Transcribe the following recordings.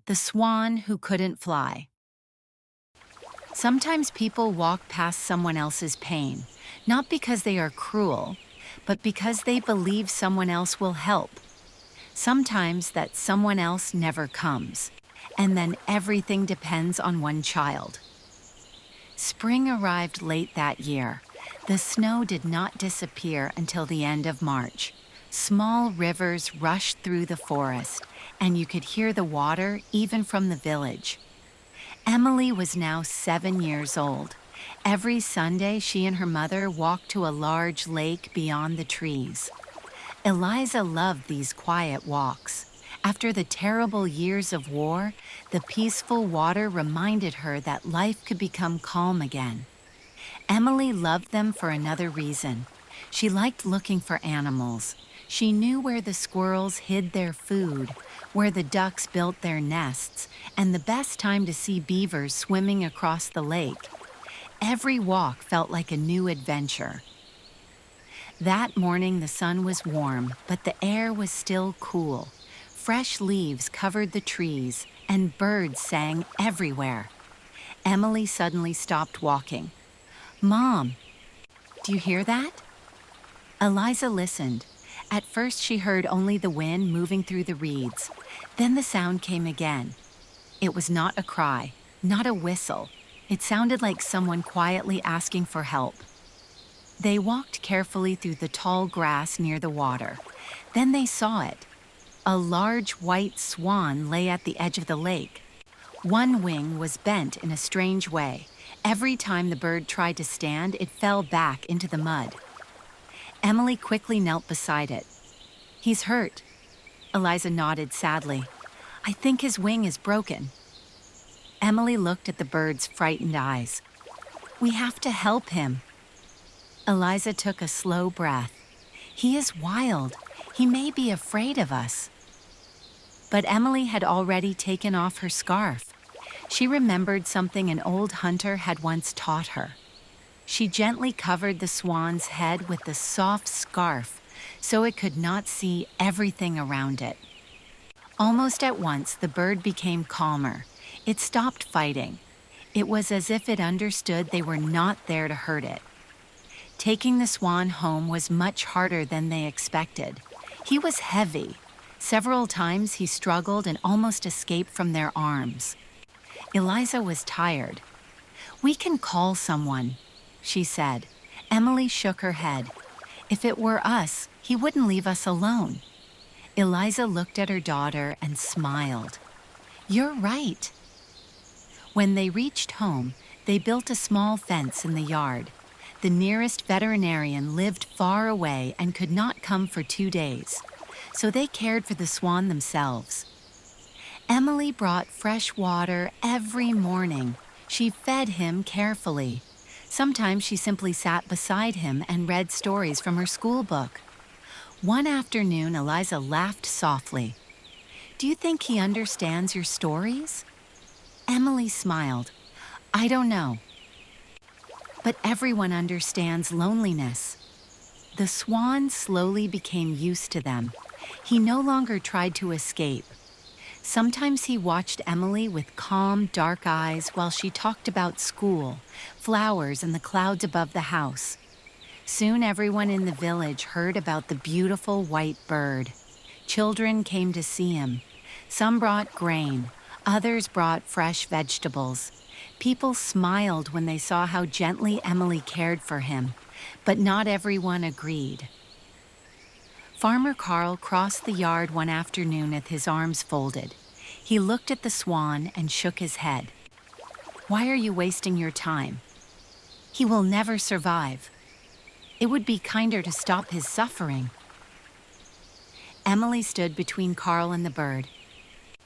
The Swan Who Couldn't Fly. Sometimes people walk past someone else's pain, not because they are cruel, but because they believe someone else will help. Sometimes that someone else never comes, and then everything depends on one child. Spring arrived late that year. The snow did not disappear until the end of March. Small rivers rushed through the forest, and you could hear the water even from the village. Emily was now 7 years old. Every Sunday, she and her mother walked to a large lake beyond the trees. Eliza loved these quiet walks. After the terrible years of war, the peaceful water reminded her that life could become calm again. Emily loved them for another reason. She liked looking for animals. She knew where the squirrels hid their food, where the ducks built their nests, and the best time to see beavers swimming across the lake. Every walk felt like a new adventure. That morning the sun was warm, but the air was still cool. Fresh leaves covered the trees, and birds sang everywhere. Emily suddenly stopped walking. "Mom, do you hear that?" Eliza listened. At first she heard only the wind moving through the reeds. Then the sound came again. It was not a cry, not a whistle. It sounded like someone quietly asking for help. They walked carefully through the tall grass near the water. Then they saw it. A large white swan lay at the edge of the lake. One wing was bent in a strange way. Every time the bird tried to stand, it fell back into the mud. Emily quickly knelt beside it. "He's hurt." Eliza nodded sadly. "I think his wing is broken." Emily looked at the bird's frightened eyes. "We have to help him." Eliza took a slow breath. "He is wild. He may be afraid of us." But Emily had already taken off her scarf. She remembered something an old hunter had once taught her. She gently covered the swan's head with the soft scarf so it could not see everything around it. Almost at once, the bird became calmer. It stopped fighting. It was as if it understood they were not there to hurt it. Taking the swan home was much harder than they expected. He was heavy. Several times he struggled and almost escaped from their arms. Eliza was tired. "We can call someone," she said. Emily shook her head. "If it were us, he wouldn't leave us alone." Eliza looked at her daughter and smiled. "You're right." When they reached home, they built a small fence in the yard. The nearest veterinarian lived far away and could not come for 2 days, so they cared for the swan themselves. Emily brought fresh water every morning. She fed him carefully. Sometimes she simply sat beside him and read stories from her school book. One afternoon, Eliza laughed softly. "Do you think he understands your stories?" Emily smiled. "I don't know. But everyone understands loneliness." The swan slowly became used to them. He no longer tried to escape. Sometimes he watched Emily with calm, dark eyes while she talked about school, flowers, and the clouds above the house. Soon everyone in the village heard about the beautiful white bird. Children came to see him. Some brought grain, others brought fresh vegetables. People smiled when they saw how gently Emily cared for him, but not everyone agreed. Farmer Carl crossed the yard one afternoon with his arms folded. He looked at the swan and shook his head. "Why are you wasting your time? He will never survive. It would be kinder to stop his suffering." Emily stood between Carl and the bird.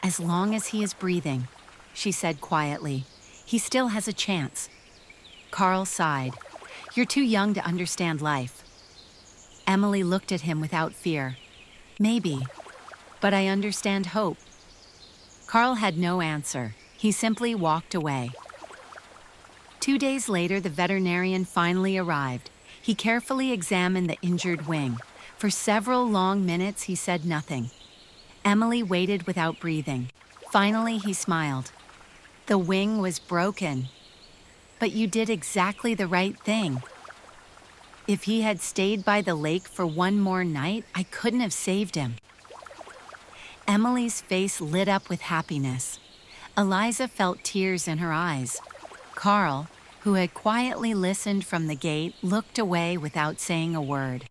"As long as he is breathing," she said quietly, "he still has a chance." Carl sighed. "You're too young to understand life." Emily looked at him without fear. "Maybe, but I understand hope." Carl had no answer. He simply walked away. 2 days later, the veterinarian finally arrived. He carefully examined the injured wing. For several long minutes, he said nothing. Emily waited without breathing. Finally, he smiled. The wing was broken, but you did exactly the right thing. If he had stayed by the lake for one more night, I couldn't have saved him. Emily's face lit up with happiness. Eliza felt tears in her eyes. Carl, who had quietly listened from the gate, looked away without saying a word.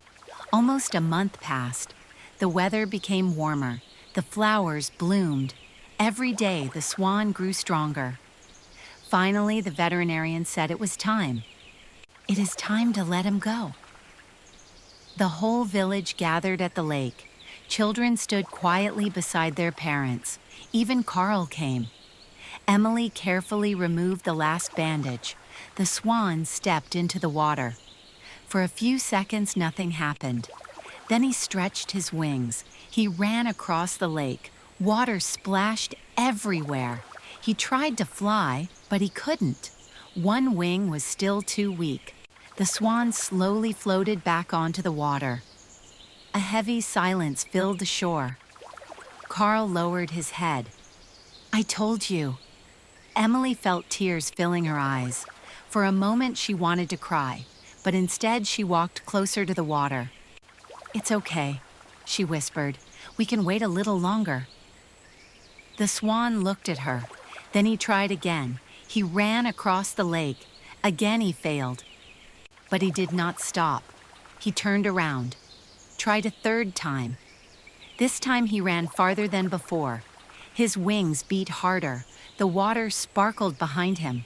Almost a month passed. The weather became warmer. The flowers bloomed. Every day, the Swan grew stronger. Finally, the veterinarian said it was time. It is time to let him go. The whole village gathered at the lake. Children stood quietly beside their parents. Even Carl came. Emily carefully removed the last bandage. The Swan stepped into the water. For a few seconds, nothing happened. Then he stretched his wings. He ran across the lake. Water splashed everywhere. He tried to fly, but he couldn't. One wing was still too weak. The Swan slowly floated back onto the water. A heavy silence filled the shore. Carl lowered his head. I told you. Emily felt tears filling her eyes. For a moment she wanted to cry, but instead she walked closer to the water. It's okay, she whispered. We can wait a little longer. The Swan looked at her. Then he tried again. He ran across the lake. Again he failed. But he did not stop. He turned around. Tried a third time. This time he ran farther than before. His wings beat harder. The water sparkled behind him.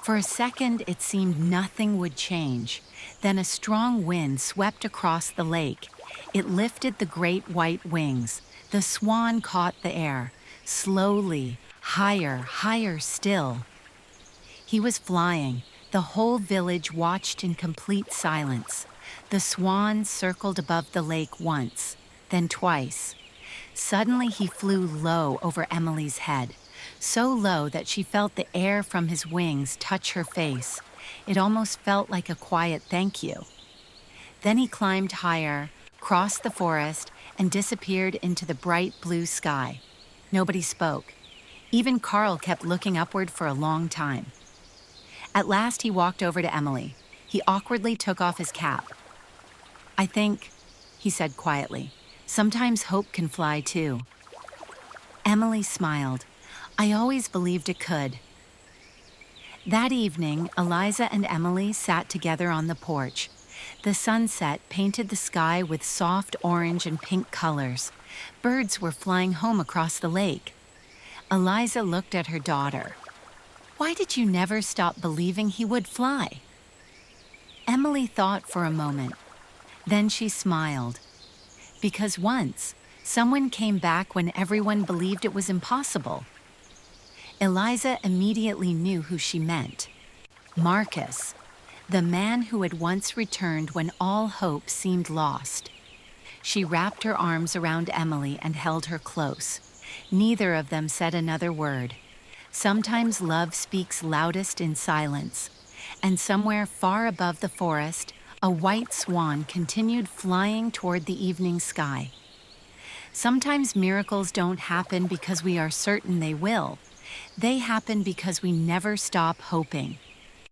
For a second, it seemed nothing would change. Then a strong wind swept across the lake. It lifted the great white wings. The Swan caught the air. Slowly, higher, higher still. He was flying. The whole village watched in complete silence. The Swan circled above the lake once, then twice. Suddenly he flew low over Emily's head, so low that she felt the air from his wings touch her face. It almost felt like a quiet thank you. Then he climbed higher, crossed the forest, and disappeared into the bright blue sky. Nobody spoke. Even Carl kept looking upward for a long time. At last he walked over to Emily. He awkwardly took off his cap. I think, he said quietly, sometimes hope can fly too. Emily smiled. I always believed it could. That evening, Eliza and Emily sat together on the porch. The sunset painted the sky with soft orange and pink colors. Birds were flying home across the lake. Eliza looked at her daughter. Why did you never stop believing he would fly? Emily thought for a moment. Then she smiled. Because once, someone came back when everyone believed it was impossible. Eliza immediately knew who she meant. Marcus, the man who had once returned when all hope seemed lost. She wrapped her arms around Emily and held her close. Neither of them said another word. Sometimes love speaks loudest in silence, and somewhere far above the forest, a white swan continued flying toward the evening sky. Sometimes miracles don't happen because we are certain they will. They happen because we never stop hoping.